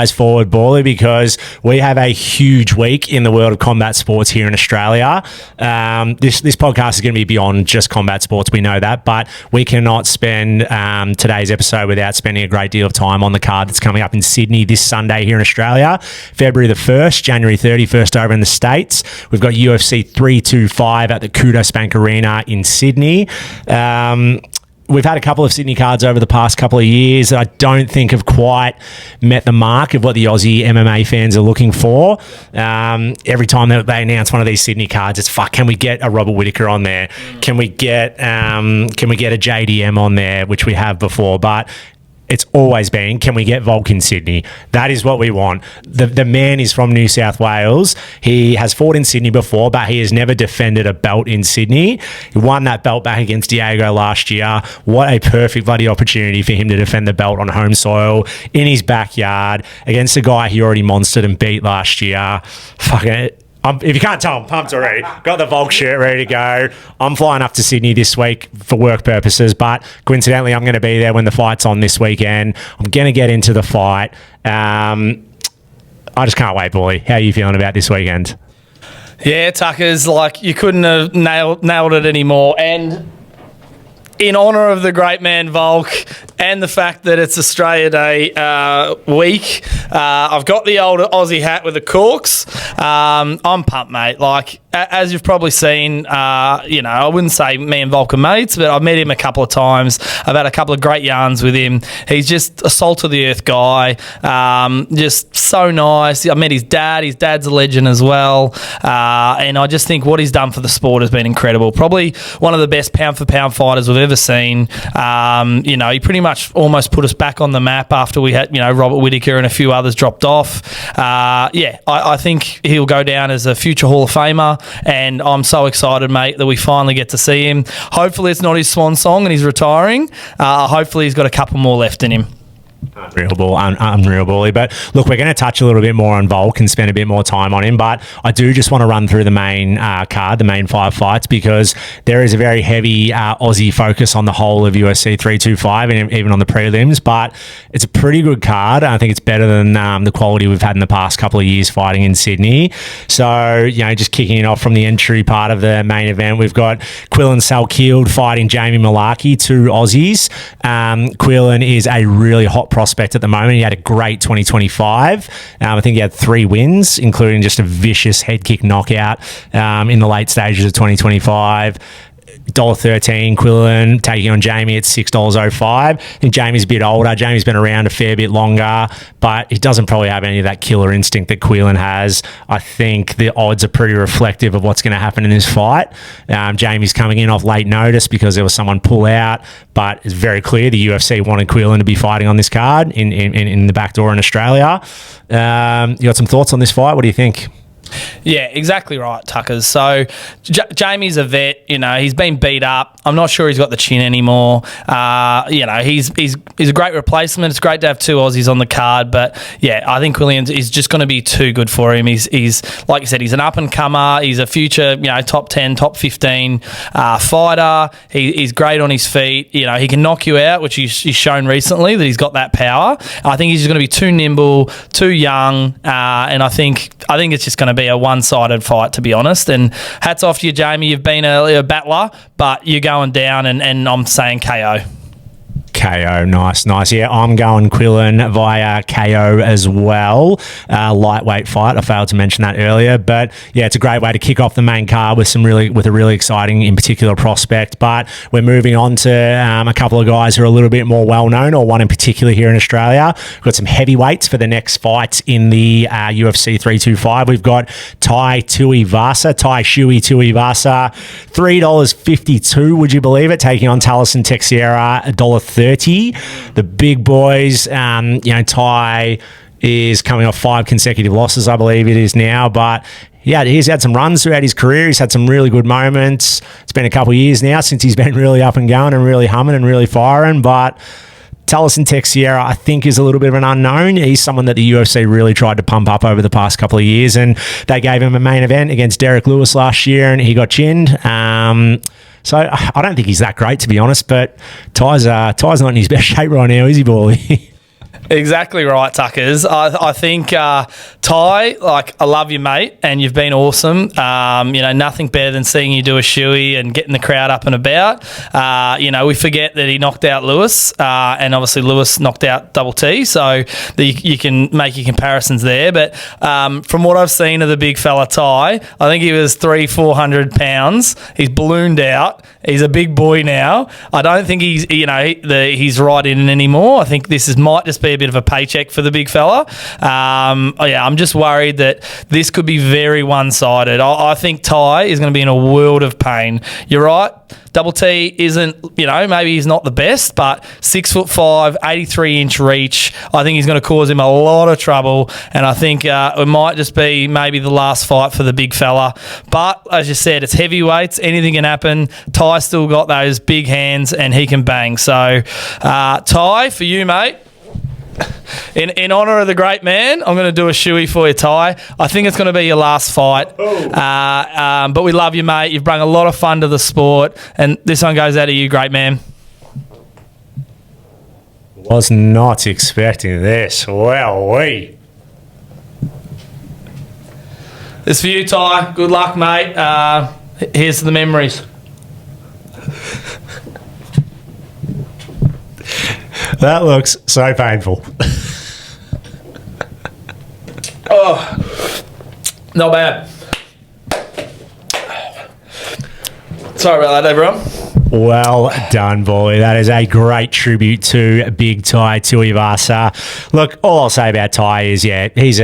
forward, Bally, because we have a huge week in the world of combat sports here in Australia. This podcast is going to be beyond just combat sports, we know that, but we cannot spend today's episode without spending a great deal of time on the card that's coming up in Sydney this Sunday here in Australia, February the 1st, January 31st over in the States. We've got UFC 325 at the Kudos Bank Arena in Sydney. We've had a couple of Sydney cards over the past couple of years that I don't think have quite met the mark of what the Aussie MMA fans are looking for. Every time that they announce one of these Sydney cards, it's can we get a Robert Whittaker on there? Can we get a JDM on there, which we have before? But it's always been, can we get Volk in Sydney? That is what we want. The man is from New South Wales. He has fought in Sydney before, but he has never defended a belt in Sydney. He won that belt back against Diego last year. What a perfect bloody opportunity for him to defend the belt on home soil in his backyard against a guy he already monstered and beat last year. Fuck it. If you can't tell, I'm pumped already. Got the Volk shirt ready to go. I'm flying up to Sydney this week for work purposes, but coincidentally, I'm going to be there when the fight's on this weekend. I'm going to get into the fight. I just can't wait, Bally. How are you feeling about this weekend? Yeah, Tuckers, you couldn't have nailed it anymore. And in honour of the great man Volk and the fact that it's Australia Day week, I've got the old Aussie hat with the corks. I'm pumped, mate. As you've probably seen, I wouldn't say me and Volk are mates, but I've met him a couple of times. I've had a couple of great yarns with him. He's just a salt-of-the-earth guy, just so nice. I met his dad. His dad's a legend as well. And I just think what he's done for the sport has been incredible. Probably one of the best pound-for-pound fighters we've ever seen. He pretty much almost put us back on the map after we had, Robert Whittaker and a few others dropped off. I think he'll go down as a future Hall of Famer. And I'm so excited, mate, that we finally get to see him. Hopefully it's not his swan song and he's retiring. Hopefully he's got a couple more left in him. Unreal, Bally. But look, we're going to touch a little bit more on Volk and spend a bit more time on him. But I do just want to run through the main card, the main 5 fights, because there is a very heavy Aussie focus on the whole of UFC 325 and even on the prelims. But it's a pretty good card. I think it's better than the quality we've had in the past couple of years fighting in Sydney. So, just kicking it off from the entry part of the main event, we've got Quillan Salkilld fighting Jamie Mullarkey, 2 Aussies. Quillan is a really hot prospect at the moment. He had a great 2025. I think he had 3 wins, including just a vicious head kick knockout in the late stages of 2025. $1.13 Quillan taking on Jamie at $6.05. I think Jamie's a bit older. Jamie's been around a fair bit longer, but he doesn't probably have any of that killer instinct that Quillan has. I think the odds are pretty reflective of what's going to happen in this fight. Jamie's coming in off late notice because there was someone pull out, but it's very clear the UFC wanted Quillan to be fighting on this card in the back door in Australia. You got some thoughts on this fight? What do you think? Yeah, exactly right, Tuckers. So Jamie's a vet. He's been beat up. I'm not sure he's got the chin anymore. He's a great replacement. It's great to have 2 Aussies on the card, but yeah, I think Quillan is just going to be too good for him. He's like you said, he's an up and comer. He's a future, top 10, top 15 fighter. He's great on his feet. He can knock you out, which he's shown recently that he's got that power. I think he's just going to be too nimble, too young, and I think it's just going to be a one-sided fight, to be honest. And hats off to you, Jamie. You've been a battler, but you're going down, and I'm saying KO. KO, nice. Yeah, I'm going Quillan via KO as well. Lightweight fight. I failed to mention that earlier, but yeah, it's a great way to kick off the main card with a really exciting, in particular, prospect. But we're moving on to a couple of guys who are a little bit more well known, or one in particular here in Australia. We've got some heavyweights for the next fights in the UFC 325. We've got Tai Tuivasa, $3.52. Would you believe it? Taking on Teixeira, $1.30. The big boys, Tai is coming off 5 consecutive losses, I believe it is now, but yeah, he's had some runs throughout his career. He's had some really good moments. It's been a couple of years now since he's been really up and going and really humming and really firing, but Teixeira, I think, is a little bit of an unknown. He's someone that the UFC really tried to pump up over the past couple of years, and they gave him a main event against Derek Lewis last year, and he got chinned. So I don't think he's that great, to be honest, but Ty's not in his best shape right now, is he, Bally? Exactly right, Tuckers. I think, Ty, I love you, mate, and you've been awesome. Nothing better than seeing you do a shoey and getting the crowd up and about. We forget that he knocked out Lewis, and obviously Lewis knocked out Double T, so you can make your comparisons there. But from what I've seen of the big fella Ty, I think he was 400 pounds. He's ballooned out. He's a big boy now. I don't think he's right in anymore. I think this might just be a bit of a paycheck for the big fella. I'm just worried that this could be very one-sided. I think Ty is going to be in a world of pain. You're right. Double T isn't, maybe he's not the best, but 6'5", 83-inch reach. I think he's going to cause him a lot of trouble, and I think it might just be maybe the last fight for the big fella. But as you said, it's heavyweights. Anything can happen. Ty's still got those big hands, and he can bang. So, Ty, for you, mate. In honour of the great man, I'm going to do a shoey for you, Ty. I think it's going to be your last fight. But we love you, mate. You've brought a lot of fun to the sport. And this one goes out to you, great man. Was not expecting this. Wowee. This for you, Ty. Good luck, mate. Here's the memories. That looks so painful. Oh, not bad. Sorry about that, everyone. Well done, boy. That is a great tribute to big Tai Tuivasa. Look, all I'll say about Tai is, he's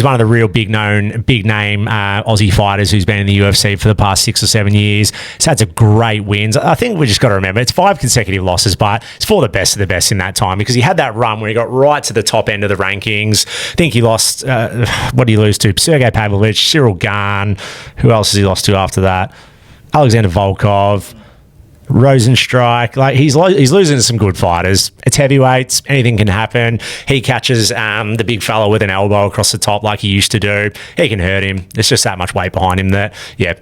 one of the real big name Aussie fighters who's been in the UFC for the past 6 or 7 years. He's had some great wins. I think we just got to remember it's 5 consecutive losses, but it's for the best of the best in that time because he had that run where he got right to the top end of the rankings. I think he lost, what did he lose to? Sergey Pavlovich, Cyril Gane. Who else has he lost to after that? Alexander Volkov. Rosenstrike, he's losing to some good fighters. It's heavyweights, anything can happen. He catches the big fella with an elbow across the top like he used to do. He can hurt him. There's just that much weight behind him that,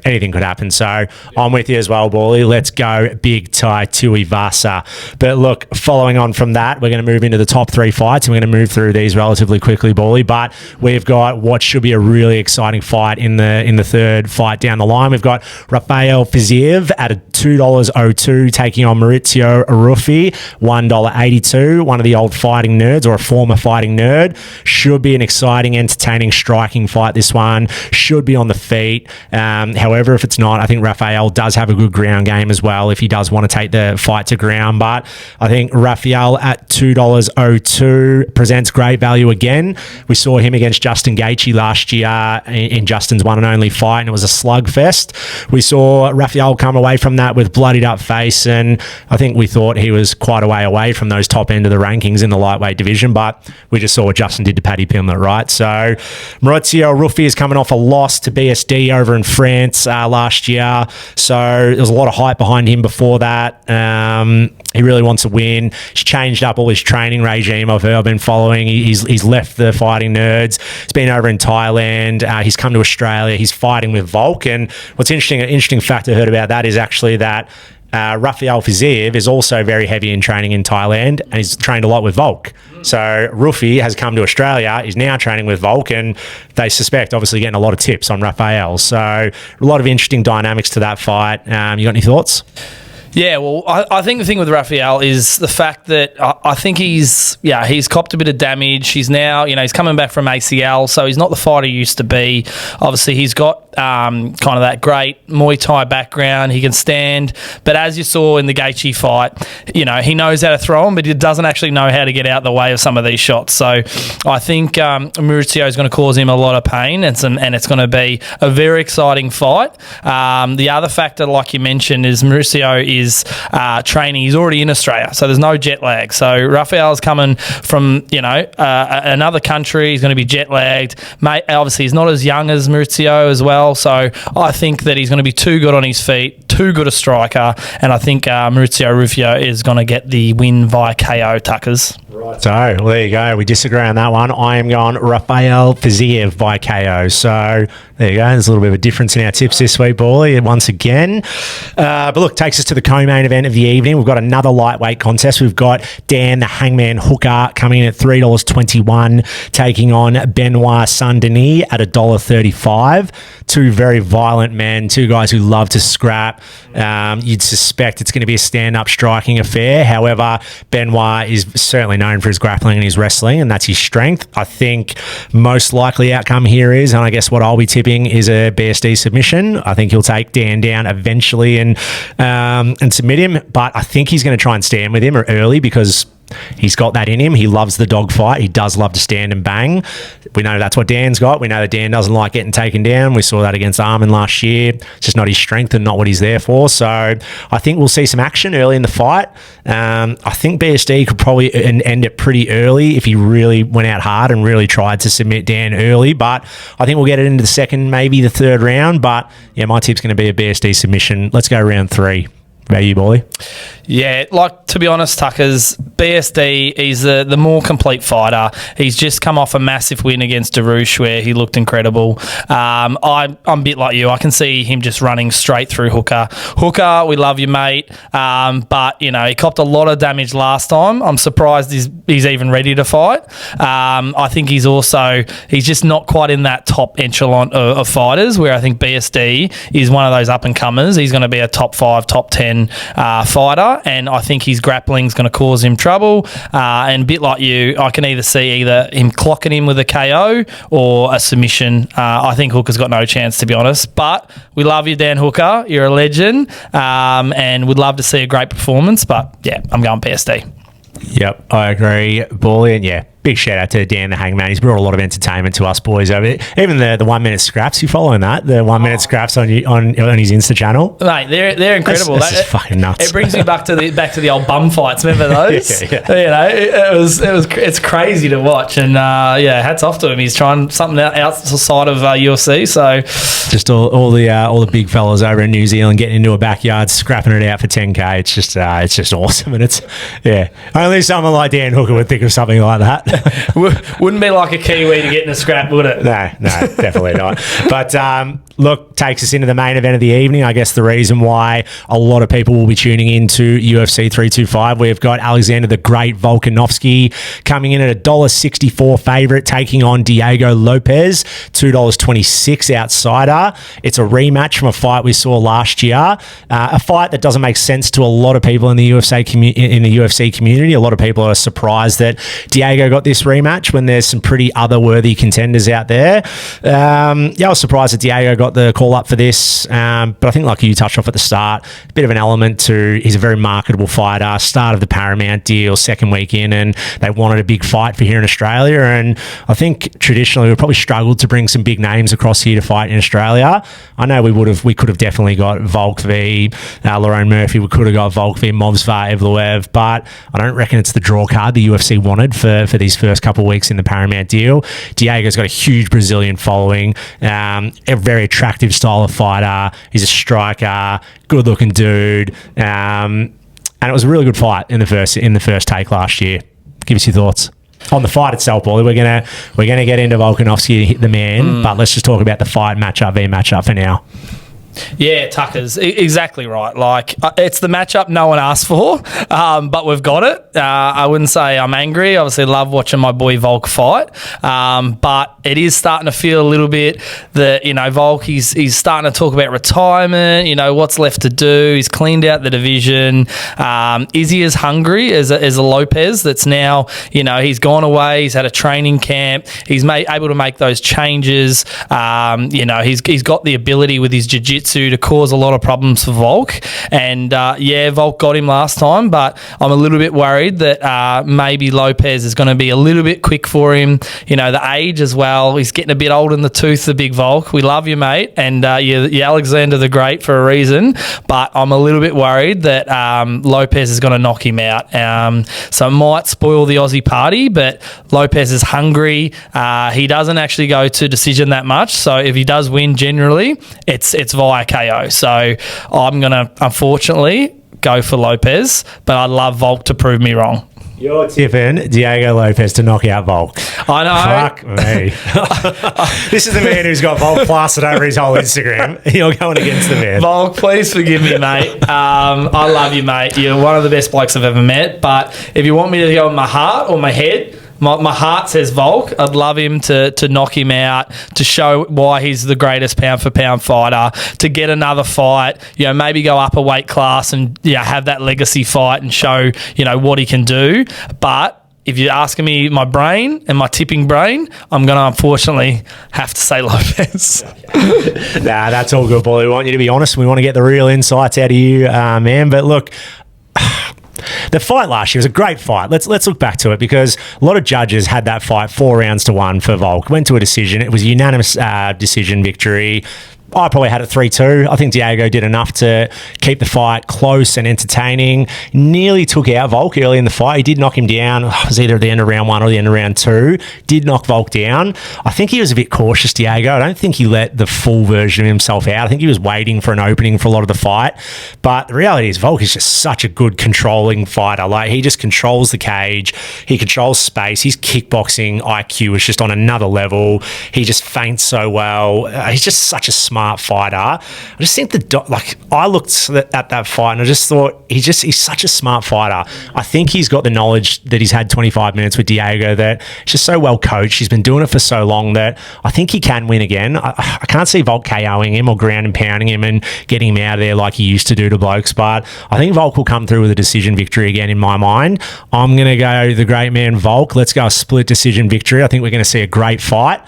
anything could happen. So I'm with you as well, Bally. Let's go big Tai Tuivasa. But look, following on from that, we're going to move into the top 3 fights and we're going to move through these relatively quickly, Bally. But we've got what should be a really exciting fight in the third fight down the line. We've got Rafael Fiziev at a $2.02 taking on Maurizio Ruffy, $1.82. One of the old fighting nerds or a former fighting nerd. Should be an exciting, entertaining, striking fight, this one. Should be on the feet. However, if it's not, I think Rafael does have a good ground game as well if he does want to take the fight to ground. But I think Rafael at $2.02 presents great value again. We saw him against Justin Gaethje last year in Justin's one and only fight, and it was a slugfest. We saw Rafael come away from that with bloodied up face, and I think we thought he was quite a way away from those top end of the rankings in the lightweight division, but we just saw what Justin did to Paddy Pimblett, right? So Maurizio Ruffy is coming off a loss to BSD over in France last year, so there was a lot of hype behind him before that. He really wants to win. He's changed up all his training regime. I've been following. He's left the fighting nerds. He's been over in Thailand. He's come to Australia. He's fighting with Volk. And what's interesting, an interesting fact I heard about that is actually that Rafael Fiziev is also very heavy in training in Thailand, and he's trained a lot with Volk. So Ruffy has come to Australia. He's now training with Volk, and they suspect, obviously, getting a lot of tips on Rafael. So a lot of interesting dynamics to that fight. You got any thoughts? Yeah, well, I think the thing with Rafael is the fact that I think he's copped a bit of damage. He's now, he's coming back from ACL, so he's not the fighter he used to be. Obviously, he's got kind of that great Muay Thai background. He can stand, but as you saw in the Gaethje fight, he knows how to throw him, but he doesn't actually know how to get out the way of some of these shots. So I think Maurizio is going to cause him a lot of pain, and it's going to be a very exciting fight. The other factor, like you mentioned, is Maurizio is training. He's already in Australia, so there's no jet lag. So Rafael's coming from another country. He's going to be jet lagged. Obviously, he's not as young as Maurizio as well. So I think that he's going to be too good on his feet, too good a striker, and I think Maurizio Ruffy is going to get the win via KO, Tuckers. Right. So, well, there you go. We disagree on that one. I am going Rafael Fiziev by KO. So, there you go. There's a little bit of a difference in our tips this week, Bally, once again. But look, takes us to the co-main event of the evening, we've got another lightweight contest. We've got Dan the Hangman Hooker coming in at $3.21, taking on Benoit Saint Denis at $1.35. Two very violent men, two guys who love to scrap. You'd suspect it's going to be a stand-up striking affair. However, Benoit is certainly known for his grappling and his wrestling, and that's his strength. I think most likely outcome here is, and I guess what I'll be tipping is a BSD submission. I think he'll take Dan down eventually and submit him, but I think he's going to try and stand with him early because he's got that in him. He loves the dogfight. He does love to stand and bang. We know that's what Dan's got. We know that Dan doesn't like getting taken down. We saw that against Armin last year. It's just not his strength and not what he's there for. So I think we'll see some action early in the fight. I think BSD could probably end it pretty early if he really went out hard and really tried to submit Dan early. But I think we'll get it into the second, maybe the third round. But yeah, my tip's going to be a BSD submission. Let's go round 3. How about you, Bally? Yeah, like, to be honest, Tucker's BSD, he's the more complete fighter. He's just come off a massive win against Darush where he looked incredible. I'm a bit like you. I can see him just running straight through Hooker. Hooker, we love you, mate. But, you know, he copped a lot of damage last time. I'm surprised he's even ready to fight. I think he's just not quite in that top echelon of fighters where I think BSD is one of those up-and-comers. He's going to be a top 5, top 10 fighter, and I think his grappling's going to cause him trouble. And a bit like you, I can either see him clocking him with a KO or a submission. I think Hooker's got no chance, to be honest. But we love you, Dan Hooker. You're a legend, and we'd love to see a great performance. But yeah, I'm going PSD. Yep, I agree, Bally, and yeah, big shout out to Dan the Hangman. He's brought a lot of entertainment to us boys over there. Even the 1 minute scraps, you following that? The 1 minute scraps on his Insta channel, mate. They're incredible. That's just fucking nuts. It brings me back to the old bum fights. Remember those? Yeah. You know, it's crazy to watch, and hats off to him. He's trying something outside of UFC. So just all the big fellas over in New Zealand getting into a backyard, scrapping it out for 10K. It's just awesome, and only someone like Dan Hooker would think of something like that. Wouldn't be like a Kiwi to get in a scrap, would it? No, definitely not. But look, takes us into the main event of the evening. I guess the reason why a lot of people will be tuning into UFC 325, we've got Alexander the Great Volkanovski coming in at $1.64 favourite, taking on Diego Lopes, $2.26 outsider. It's a rematch from a fight we saw last year, a fight that doesn't make sense to a lot of people in the UFC community. A lot of people are surprised that Diego got this rematch when there's some pretty other-worthy contenders out there. I was surprised that Diego got the call up for this, but I think like you touched off at the start, a bit of an element to he's a very marketable fighter, start of the Paramount deal, second week in, and they wanted a big fight for here in Australia, and I think traditionally we've probably struggled to bring some big names across here to fight in Australia. I know we could have definitely got Volk v. Lerone Murphy, we could have got Volk v. Movsar Evloev, but I don't reckon it's the draw card the UFC wanted for these first couple of weeks in the Paramount deal. Diego's got a huge Brazilian following, a very attractive style of fighter. He's a striker, good looking dude, and it was a really good fight in the first take last year. Give us your thoughts on the fight itself, Bally. We're gonna get into Volkanovski, the man, but let's just talk about the fight matchup for now. Yeah, Tucker's exactly right. Like, it's the matchup no one asked for, but we've got it. I wouldn't say I'm angry. Obviously, love watching my boy Volk fight, but it is starting to feel a little bit that, you know, Volk, he's starting to talk about retirement, you know, what's left to do. He's cleaned out the division. Is he as hungry as a Lopes that's now, you know, he's gone away, he's had a training camp, he's able to make those changes. You know, he's got the ability with his jiu-jitsu to cause a lot of problems for Volk, and Volk got him last time, but I'm a little bit worried that maybe Lopes is going to be a little bit quick for him. You know, the age as well, he's getting a bit old in the tooth, the big Volk. We love you, mate, and you're Alexander the Great for a reason, but I'm a little bit worried that Lopes is going to knock him out, so it might spoil the Aussie party, but Lopes is hungry. He doesn't actually go to decision that much, so if he does win, generally it's via KO. So I'm going to, unfortunately, go for Lopes, but I'd love Volk to prove me wrong. You're tipping Diego Lopes to knock out Volk. I know. Fuck me. This is the man who's got Volk plastered over his whole Instagram. You're going against the man. Volk, please forgive me, mate. I love you, mate. You're one of the best blokes I've ever met. But if you want me to go with my heart or my head, my heart says Volk. I'd love him to knock him out, to show why he's the greatest pound-for-pound fighter, to get another fight, maybe go up a weight class and have that legacy fight and show, what he can do. But if you're asking me my brain and my tipping brain, I'm going to unfortunately have to say Lopes. Nah, that's all good, boy. We want you to be honest. We want to get the real insights out of you, man. But look... The fight last year was a great fight. Let's look back to it, because a lot of judges had that fight 4-1 for Volk. Went to a decision. It was a unanimous decision victory. I probably had it 3-2. I think Diego did enough to keep the fight close and entertaining. Nearly took out Volk early in the fight. He did knock him down. It was either at the end of round 1 or the end of round 2. Did knock Volk down. I think he was a bit cautious, Diego. I don't think he let the full version of himself out. I think he was waiting for an opening for a lot of the fight. But the reality is Volk is just such a good controlling fighter. Like, he just controls the cage. He controls space. His kickboxing IQ is just on another level. He just feints so well. He's just such a smart fighter. I just think I looked at that fight and I just thought he's such a smart fighter. I think he's got the knowledge that he's had 25 minutes with Diego, that he's just so well coached. He's been doing it for so long that I think he can win again. I can't see Volk KOing him or ground and pounding him and getting him out of there like he used to do to blokes, but I think Volk will come through with a decision victory again in my mind. I'm going to go the great man Volk. Let's go a split decision victory. I think we're going to see a great fight.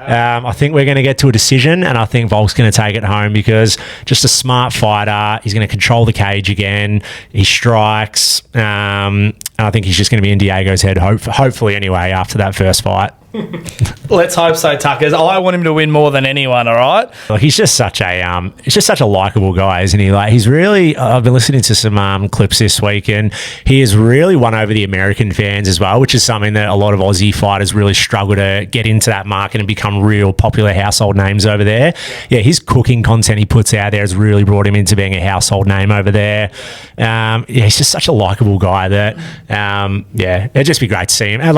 I think we're going to get to a decision, and I think Volk's going to take it home, because just a smart fighter. He's going to control the cage again. He strikes. And I think he's just going to be in Diego's head, hopefully anyway, after that first fight. Let's hope so, Tuckers. I want him to win more than anyone, all right? Like, he's just such a likable guy, isn't he? Like, he's really, I've been listening to some clips this week, and he has really won over the American fans as well, which is something that a lot of Aussie fighters really struggle to get into that market and become real popular household names over there. Yeah, his cooking content he puts out there has really brought him into being a household name over there. He's just such a likable guy that, it'd just be great to see him. And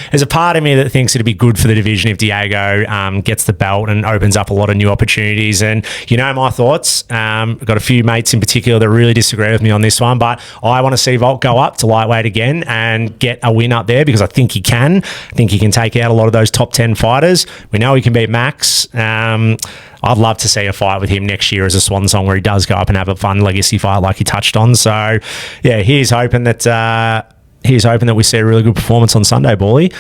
there's a part of me that thinks it'd be good for the division if Diego gets the belt and opens up a lot of new opportunities. And my thoughts. I've got a few mates in particular that really disagree with me on this one, but I want to see Volk go up to lightweight again and get a win up there, because I think he can. I think he can take out a lot of those top 10 fighters. We know he can beat Max. I'd love to see a fight with him next year as a swan song, where he does go up and have a fun legacy fight like he touched on. So, yeah, he's hoping that we see a really good performance on Sunday, Bally.